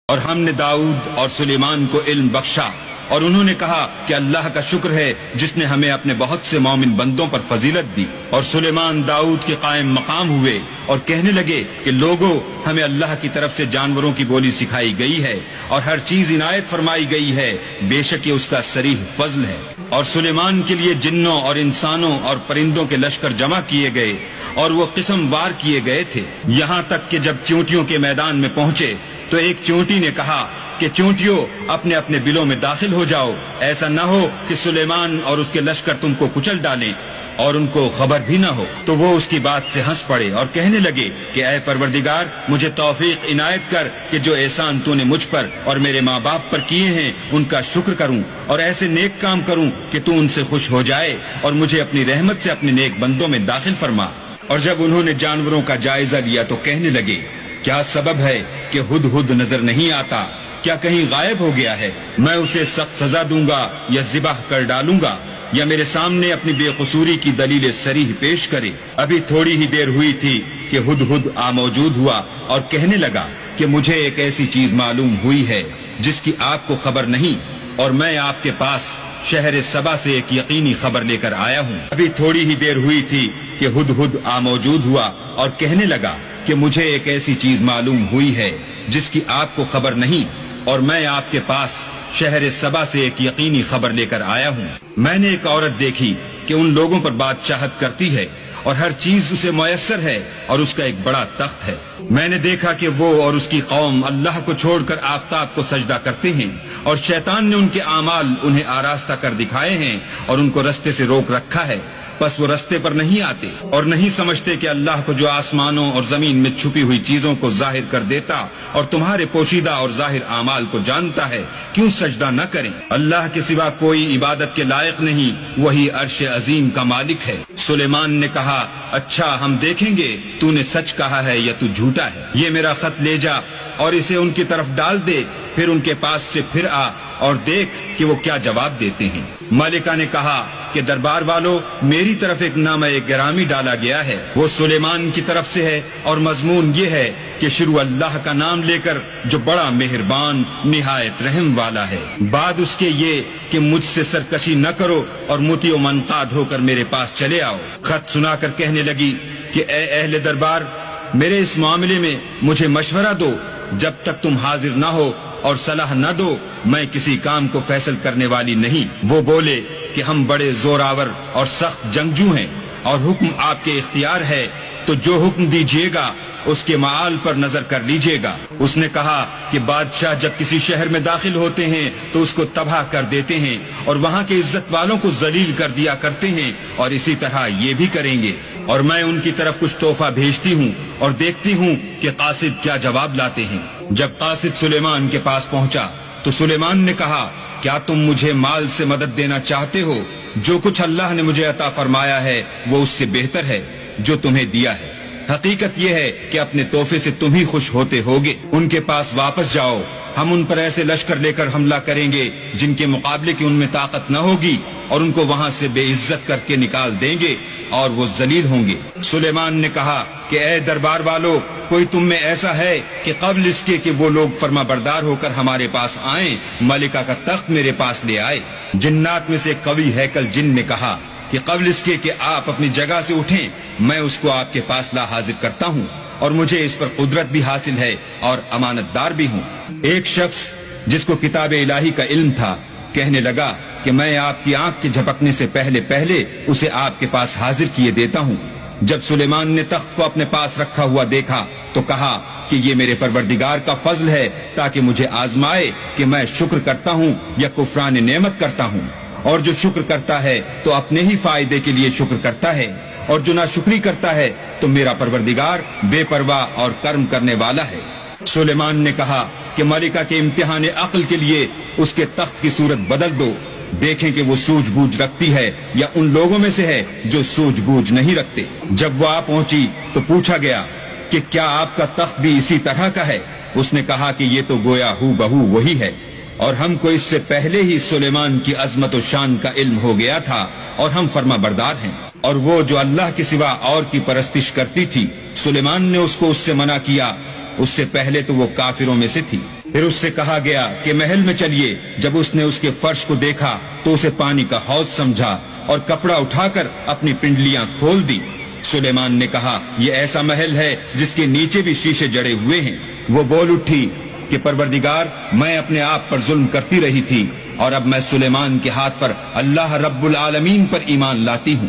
اور ہم نے داؤد اور سلیمان کو علم بخشا، اور انہوں نے کہا کہ اللہ کا شکر ہے جس نے ہمیں اپنے بہت سے مومن بندوں پر فضیلت دی۔ اور سلیمان داؤد کے قائم مقام ہوئے اور کہنے لگے کہ لوگوں، ہمیں اللہ کی طرف سے جانوروں کی بولی سکھائی گئی ہے اور ہر چیز عنایت فرمائی گئی ہے، بے شک یہ اس کا صریح فضل ہے۔ اور سلیمان کے لیے جنوں اور انسانوں اور پرندوں کے لشکر جمع کیے گئے اور وہ قسم وار کیے گئے تھے، یہاں تک کہ جب چونٹیوں کے میدان میں پہنچے تو ایک چونٹی نے کہا کہ چونٹیوں اپنے اپنے بلوں میں داخل ہو جاؤ، ایسا نہ ہو کہ سلیمان اور اس کے لشکر تم کو کچل ڈالیں اور ان کو خبر بھی نہ ہو۔ تو وہ اس کی بات سے ہنس پڑے اور کہنے لگے کہ اے پروردگار، مجھے توفیق عنایت کر کہ جو احسان تو نے مجھ پر اور میرے ماں باپ پر کیے ہیں ان کا شکر کروں اور ایسے نیک کام کروں کہ تو ان سے خوش ہو جائے اور مجھے اپنی رحمت سے اپنے نیک بندوں میں داخل فرما۔ اور جب انہوں نے جانوروں کا جائزہ لیا تو کہنے لگے، کیا سبب ہے کہ ہدہد نظر نہیں آتا؟ کیا کہیں غائب ہو گیا ہے؟ میں اسے سخت سزا دوں گا یا ذبح کر ڈالوں گا یا میرے سامنے اپنی بے قصوری کی دلیل صریح پیش کرے۔ ابھی تھوڑی ہی دیر ہوئی تھی کہ ہدہد موجود ہوا اور کہنے لگا کہ مجھے ایک ایسی چیز معلوم ہوئی ہے جس کی آپ کو خبر نہیں، اور میں آپ کے پاس شہر سبا سے ایک یقینی خبر لے کر آیا ہوں۔ ابھی تھوڑی ہی دیر ہوئی تھی کہ ہدہد موجود ہوا اور کہنے لگا کہ مجھے ایک ایسی چیز معلوم ہوئی ہے جس کی آپ کو خبر نہیں، اور میں آپ کے پاس شہر سبا سے ایک یقینی خبر لے کر آیا ہوں۔ میں نے ایک عورت دیکھی کہ ان لوگوں پر بادشاہت کرتی ہے اور ہر چیز اسے میسر ہے اور اس کا ایک بڑا تخت ہے۔ میں نے دیکھا کہ وہ اور اس کی قوم اللہ کو چھوڑ کر آفتاب کو سجدہ کرتے ہیں، اور شیطان نے ان کے اعمال انہیں آراستہ کر دکھائے ہیں اور ان کو رستے سے روک رکھا ہے، بس وہ رستے پر نہیں آتے اور نہیں سمجھتے کہ اللہ کو جو آسمانوں اور زمین میں چھپی ہوئی چیزوں کو ظاہر کر دیتا اور تمہارے پوشیدہ اور ظاہر اعمال کو جانتا ہے، کیوں سجدہ نہ کریں؟ اللہ کے سوا کوئی عبادت کے لائق نہیں، وہی عرش عظیم کا مالک ہے۔ سلیمان نے کہا، اچھا ہم دیکھیں گے تو نے سچ کہا ہے یا تو جھوٹا ہے۔ یہ میرا خط لے جا اور اسے ان کی طرف ڈال دے، پھر ان کے پاس سے پھر آ اور دیکھ کہ وہ کیا جواب دیتے ہیں۔ ملکہ نے کہا کہ دربار والو، میری طرف ایک نامہ گرامی ڈالا گیا ہے، وہ سلیمان کی طرف سے ہے، اور مضمون یہ ہے کہ شروع اللہ کا نام لے کر جو بڑا مہربان نہایت رحم والا ہے، بعد اس کے یہ کہ مجھ سے سرکشی نہ کرو اور مطیع و منقاد ہو کر میرے پاس چلے آؤ۔ خط سنا کر کہنے لگی کہ اے اہل دربار، میرے اس معاملے میں مجھے مشورہ دو، جب تک تم حاضر نہ ہو اور صلاح نہ دو میں کسی کام کو فیصل کرنے والی نہیں۔ وہ بولے کہ ہم بڑے زوراور اور سخت جنگجو ہیں اور حکم آپ کے اختیار ہے، تو جو حکم دیجیے گا اس کے معال پر نظر کر لیجیے گا۔ اس نے کہا کہ بادشاہ جب کسی شہر میں داخل ہوتے ہیں تو اس کو تباہ کر دیتے ہیں اور وہاں کے عزت والوں کو ذلیل کر دیا کرتے ہیں، اور اسی طرح یہ بھی کریں گے، اور میں ان کی طرف کچھ تحفہ بھیجتی ہوں اور دیکھتی ہوں کہ قاصد کیا جواب لاتے ہیں۔ جب قاصد سلیمان کے پاس پہنچا تو سلیمان نے کہا، کیا تم مجھے مال سے مدد دینا چاہتے ہو؟ جو کچھ اللہ نے مجھے عطا فرمایا ہے وہ اس سے بہتر ہے جو تمہیں دیا ہے۔ حقیقت یہ ہے کہ اپنے تحفے سے تم ہی خوش ہوتے ہوگے۔ ان کے پاس واپس جاؤ، ہم ان پر ایسے لشکر لے کر حملہ کریں گے جن کے مقابلے کی ان میں طاقت نہ ہوگی، اور ان کو وہاں سے بے عزت کر کے نکال دیں گے اور وہ ذلیل ہوں گے۔ سلیمان نے کہا کہ اے دربار والو، کوئی تم میں ایسا ہے کہ قبل اس کے کہ وہ لوگ فرما بردار ہو کر ہمارے پاس آئیں، ملکہ کا تخت میرے پاس لے آئے؟ جنات میں سے قوی ہیکل جن نے کہا کہ قبل اس کے کہ آپ اپنی جگہ سے اٹھیں میں اس کو آپ کے پاس لا حاضر کرتا ہوں، اور مجھے اس پر قدرت بھی حاصل ہے اور امانت دار بھی ہوں۔ ایک شخص جس کو کتاب الہی کا علم تھا کہنے لگا کہ میں آپ کی آنکھ کے جھپکنے سے پہلے اسے آپ کے پاس حاضر کیے دیتا ہوں۔ جب سلیمان نے تخت کو اپنے پاس رکھا ہوا دیکھا تو کہا کہ یہ میرے پروردگار کا فضل ہے تاکہ مجھے آزمائے کہ میں شکر کرتا ہوں یا کفران نعمت کرتا ہوں، اور جو شکر کرتا ہے تو اپنے ہی فائدے کے لیے شکر کرتا ہے، اور جو ناشکری کرتا ہے تو میرا پروردگار بے پرواہ اور کرم کرنے والا ہے۔ سلیمان نے کہا کہ ملکہ کے امتحان عقل کے لیے اس کے تخت کی صورت بدل دو، دیکھیں کہ وہ سوجھ بوجھ رکھتی ہے یا ان لوگوں میں سے ہے جو سوجھ بوجھ نہیں رکھتے۔ جب وہ آ پہنچی تو پوچھا گیا کہ کیا آپ کا تخت بھی اسی طرح کا ہے؟ اس نے کہا کہ یہ تو گویا ہو بہو وہی ہے، اور ہم کو اس سے پہلے ہی سلیمان کی عظمت و شان کا علم ہو گیا تھا اور ہم فرما بردار ہیں۔ اور وہ جو اللہ کے سوا اور کی پرستش کرتی تھی، سلیمان نے اس کو اس سے منع کیا، اس سے پہلے تو وہ کافروں میں سے تھی۔ پھر اس سے کہا گیا کہ محل میں چلیے. جب اس نے اس کے فرش کو دیکھا تو اسے پانی کا حوض سمجھا اور کپڑا اٹھا کر اپنی پنڈلیاں کھول دی. سلیمان نے کہا یہ ایسا محل ہے جس کے نیچے بھی شیشے جڑے ہوئے ہیں. وہ بول اٹھی کہ پروردگار میں اپنے آپ پر ظلم کرتی رہی تھی اور اب میں سلیمان کے ہاتھ پر اللہ رب العالمین پر ایمان لاتی ہوں.